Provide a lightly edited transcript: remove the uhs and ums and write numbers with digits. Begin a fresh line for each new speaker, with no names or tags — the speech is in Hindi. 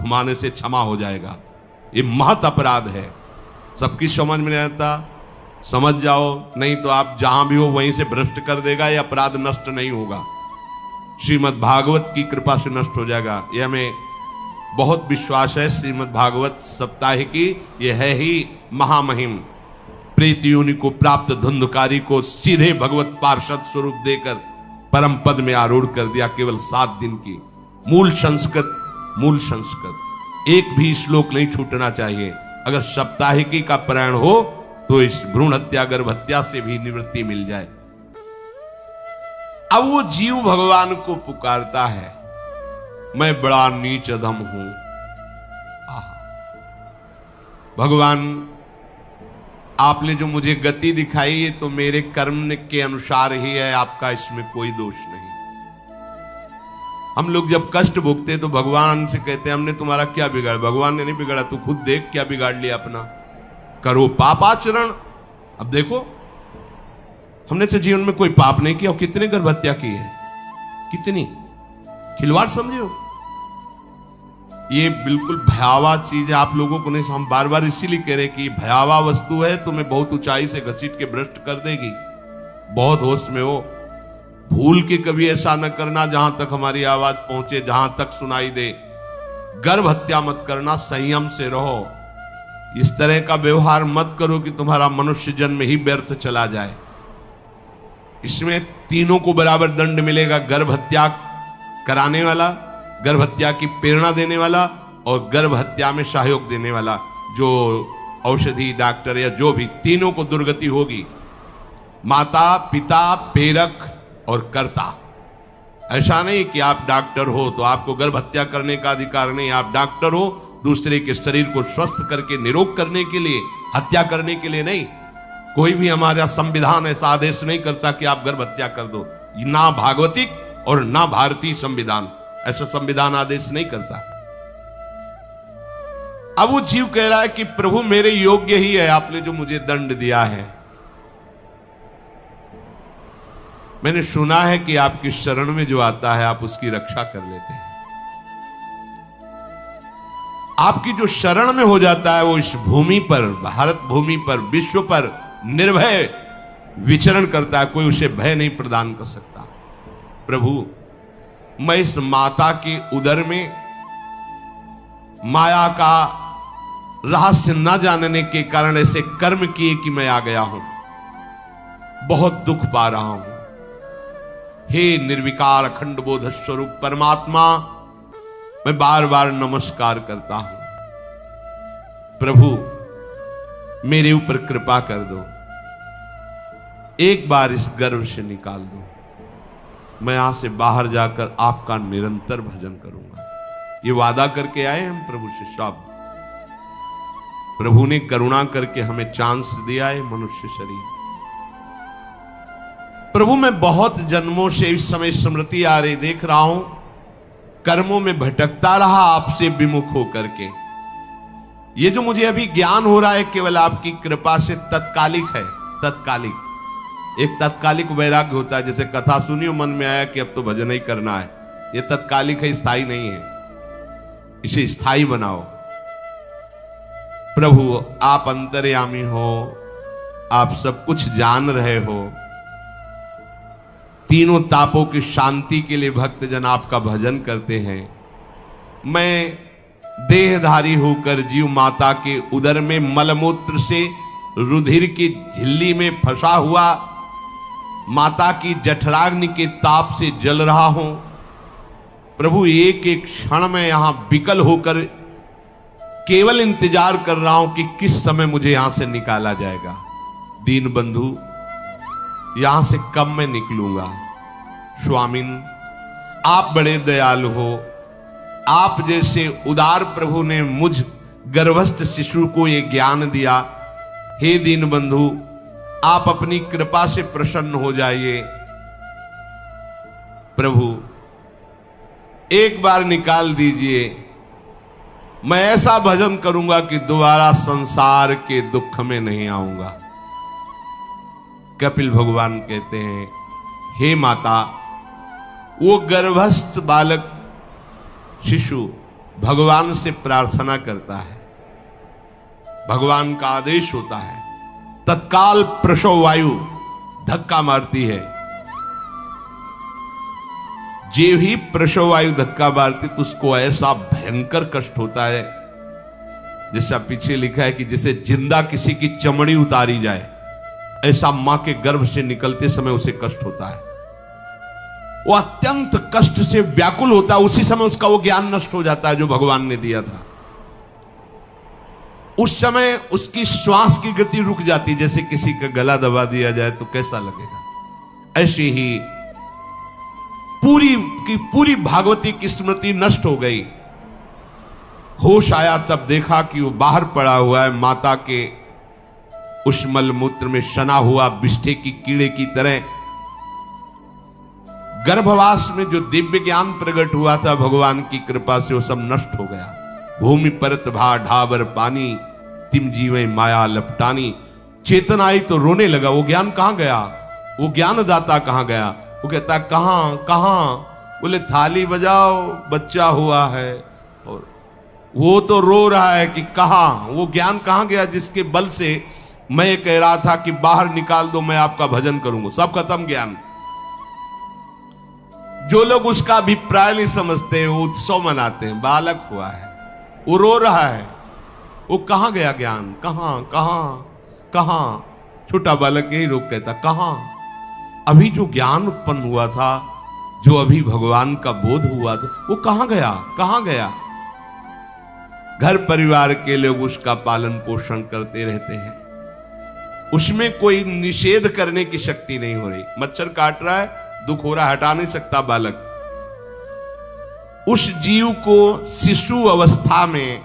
घुमाने से क्षमा हो जाएगा। ये महत अपराध है, सबकी समझ में नहीं आता, समझ जाओ, नहीं तो आप जहां भी हो वहीं से भ्रष्ट कर देगा, ये अपराध नष्ट नहीं होगा, श्रीमद् भागवत की कृपा से नष्ट हो जाएगा। यह हमें बहुत विश्वास है। श्रीमद् भागवत सप्ताह की यह है ही महामहिम। प्रेत योनि को प्राप्त धुंधकारी को सीधे भगवत पार्षद स्वरूप देकर परम पद में आरूढ़ कर दिया, केवल 7 दिन की। मूल संस्कृत एक भी श्लोक नहीं छूटना चाहिए। अगर सप्ताहिकी का पारायण हो तो इस भ्रूण हत्या गर्भ हत्या से भी निवृत्ति मिल जाए। अब वो जीव भगवान को पुकारता है, मैं बड़ा नीच अधम हूं। भगवान, आपने जो मुझे गति दिखाई है तो मेरे कर्म के अनुसार ही है, आपका इसमें कोई दोष नहीं। हम लोग जब कष्ट भोगते तो भगवान से कहते हैं हमने तुम्हारा क्या बिगाड़ा। भगवान ने नहीं बिगाड़ा, तू खुद देख क्या बिगाड़ लिया अपना। करो पापाचरण। अब देखो, हमने तो जीवन में कोई पाप नहीं किया और कितने गर्भ हत्या की है, कितनी खिलवाड़ समझे हो। ये बिल्कुल भयावह चीज है, आप लोगों को नहीं। हम बार बार इसीलिए कह रहे कि भयावह वस्तु है, तुम्हें बहुत ऊंचाई से घसीट के भ्रष्ट कर देगी। बहुत होश में हो, भूल के कभी ऐसा न करना जहां तक हमारी आवाज पहुंचे, जहां तक सुनाई दे। गर्भ हत्या मत करना, संयम से रहो। इस तरह का व्यवहार मत करो कि तुम्हारा मनुष्य जन्म ही व्यर्थ चला जाए। इसमें तीनों को बराबर दंड मिलेगा, गर्भ हत्या कराने वाला, गर्भ हत्या की प्रेरणा देने वाला और गर्भ हत्या में सहयोग देने वाला। जो औषधि डॉक्टर या जो भी, तीनों को दुर्गति होगी। माता पिता प्रेरक और कर्ता। ऐसा नहीं कि आप डॉक्टर हो तो आपको गर्भ हत्या करने का अधिकार नहीं। आप डॉक्टर हो दूसरे के शरीर को स्वस्थ करके निरोग करने के लिए, हत्या करने के लिए नहीं। कोई भी हमारा संविधान ऐसा आदेश नहीं करता कि आप गर्भ हत्या कर दो। ना भागवतिक और ना भारतीय संविधान ऐसा संविधान आदेश नहीं करता। अब वो जीव कह रहा है कि प्रभु मेरे योग्य ही है, आपने जो मुझे दंड दिया है। मैंने सुना है कि आपकी शरण में जो आता है आप उसकी रक्षा कर लेते हैं। आपकी जो शरण में हो जाता है वो इस भूमि पर, भारत भूमि पर, विश्व पर निर्भय विचरण करता है। कोई उसे भय नहीं प्रदान कर सकता। प्रभु, मैं इस माता के उदर में माया का रहस्य न जानने के कारण ऐसे कर्म किए कि मैं आ गया हूं। बहुत दुख पा रहा हूं। हे निर्विकार अखंड बोध स्वरूप परमात्मा, मैं बार बार नमस्कार करता हूं। प्रभु, मेरे ऊपर कृपा कर दो, एक बार इस गर्भ से निकाल दो। मैं यहां से बाहर जाकर आपका निरंतर भजन करूंगा। ये वादा करके आए हम प्रभु से सब। प्रभु ने करुणा करके हमें चांस दिया है मनुष्य शरीर। प्रभु, मैं बहुत जन्मों से इस समय स्मृति आ रही देख रहा हूं, कर्मों में भटकता रहा आपसे विमुख होकर के। ये जो मुझे अभी ज्ञान हो रहा है केवल आपकी कृपा से तत्कालिक है। तत्कालिक, एक तत्कालिक वैराग्य होता है। जैसे कथा सुनी और मन में आया कि अब तो भजन ही करना है, ये तत्कालिक है, स्थायी नहीं है। इसे स्थायी बनाओ। प्रभु, आप अंतर्यामी हो, आप सब कुछ जान रहे हो। तीनों तापों की शांति के लिए भक्तजन आपका भजन करते हैं। मैं देहधारी होकर जीव माता के उदर में मलमूत्र से रुधिर की झिल्ली में फंसा हुआ माता की जठराग्नि के ताप से जल रहा हूं। प्रभु, एक एक क्षण में यहां विकल होकर केवल इंतजार कर रहा हूं कि किस समय मुझे यहां से निकाला जाएगा। दीन बंधु, यहां से कब मैं निकलूंगा। स्वामिन, आप बड़े दयालु हो। आप जैसे उदार प्रभु ने मुझ गर्भस्थ शिशु को ये ज्ञान दिया। हे दीन बंधु, आप अपनी कृपा से प्रसन्न हो जाइए। प्रभु, एक बार निकाल दीजिए। मैं ऐसा भजन करूंगा कि दोबारा संसार के दुख में नहीं आऊंगा। कपिल भगवान कहते हैं, हे माता, वो गर्भस्थ बालक शिशु भगवान से प्रार्थना करता है, भगवान का आदेश होता है, तत्काल प्रसव वायु धक्का मारती है। जे ही प्रसव वायु धक्का मारती तो उसको ऐसा भयंकर कष्ट होता है, जैसा पीछे लिखा है कि जैसे जिंदा किसी की चमड़ी उतारी जाए, ऐसा मां के गर्भ से निकलते समय उसे कष्ट होता है। वो अत्यंत कष्ट से व्याकुल होता है। उसी समय उसका वो ज्ञान नष्ट हो जाता है जो भगवान ने दिया था। उस समय उसकी श्वास की गति रुक जाती, जैसे किसी का गला दबा दिया जाए तो कैसा लगेगा। ऐसे ही पूरी की पूरी भागवती की स्मृति नष्ट हो गई। होश आया तब देखा कि वो बाहर पड़ा हुआ है, माता के उस मलमूत्र में सना हुआ बिष्ठे की कीड़े की तरह। गर्भवास में जो दिव्य ज्ञान प्रकट हुआ था भगवान की कृपा से, वो सब नष्ट हो गया। भूमि परत भा ढाबर पानी, तिम जीवे माया लपटानी। चेतना आई तो रोने लगा। वो ज्ञान कहां गया? वो ज्ञानदाता कहां गया? वो कहता कहां कहां? बोले थाली बजाओ, बच्चा हुआ है। और वो तो रो रहा है कि कहां, वो ज्ञान कहां गया जिसके बल से मैं कह रहा था कि बाहर निकाल दो, मैं आपका भजन करूंगा। सब खत्म ज्ञान। जो लोग उसका अभिप्राय नहीं समझते वो उत्सव मनाते हैं। बालक हुआ है, वो रो रहा है, वो कहां गया ज्ञान? कहां कहां कहां? छोटा बालक यही रोक कहता कहां? अभी जो ज्ञान उत्पन्न हुआ था, जो अभी भगवान का बोध हुआ था, वो कहां गया? कहां गया? घर परिवार के लोग उसका पालन पोषण करते रहते हैं, उसमें कोई निषेध करने की शक्ति नहीं हो रही। मच्छर काट रहा है, दुख हो रहा, हटा नहीं सकता बालक। उस जीव को शिशु अवस्था में